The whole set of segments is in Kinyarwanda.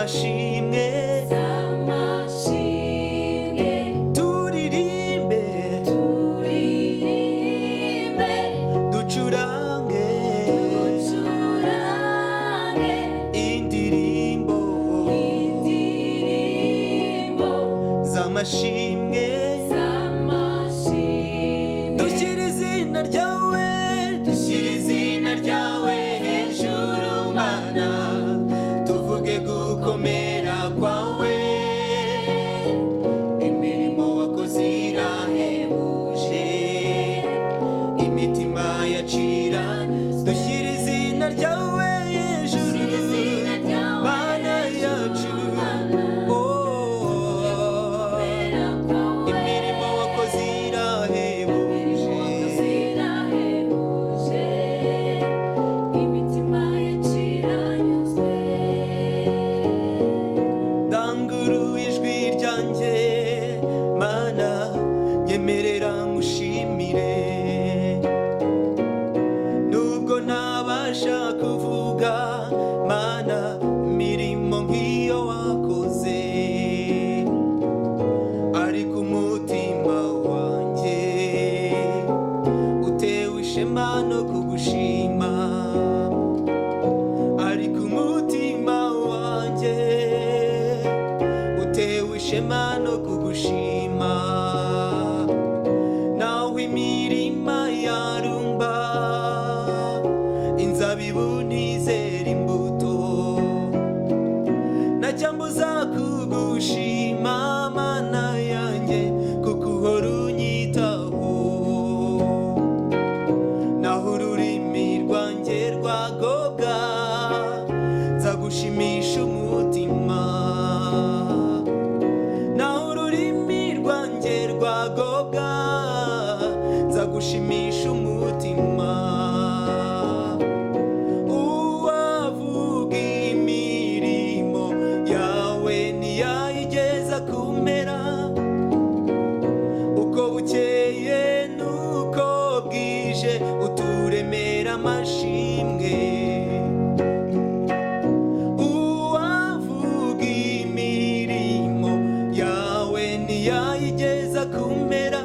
z'amashimwe turirimbe ducurange indirimbo z'amashimwe dushyira izina ryawe hejuru mana tuvuge gukomera kwawe imirimo wakoze irahebuje imitima yacira dushyira izina ryawe hejuru mana yacu imirimo wakoze irahebuje ndangurura ijwi ryanjye mana nyemerera ngushimire nubwo ntabasha kuvuga mana imirimo nk'iyo wakoze ariko umutima wanjye utewe ishema no kugushima ariko umutima wanjye utewe ishema no kugushima naho imirima yarumba inzabibu ntizera imbuto nacyambuza kugushima mana yanjye kuko uhora unyitaho naho ururimi rwanjye rwagobwa nzagushimisha umutima naho ururimi rwanjye rwagobwa nzagushimisha umutima uwavuga imirimo yawe ntiyayigeza kumera uko bukeye nuko bwije uturemera amashimwe uwavuga imirimo yawe ntiyayigeza kumera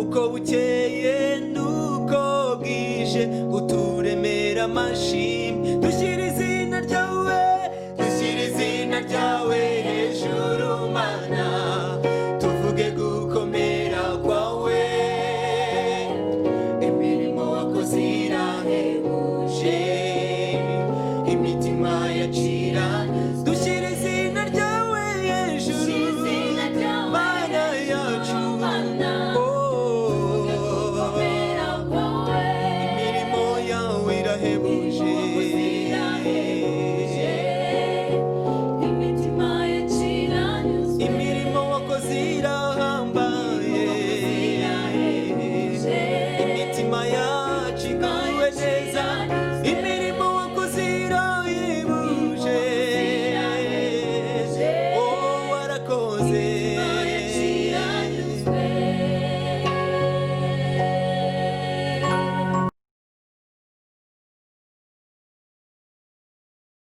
uko bukeye nuko bwije uturemera amashimwe dushyira izina ryawe hejuru mana tuvuge gukomera kwawe imirimo wakoze irahebuje imitima yacira dushyira izina ryawe hejuru mana yacu imirimo yawe irahebuje imirimo wakoze irahambaye imitima yacu iguwe neza imirimo wakoze irahebuje warakoze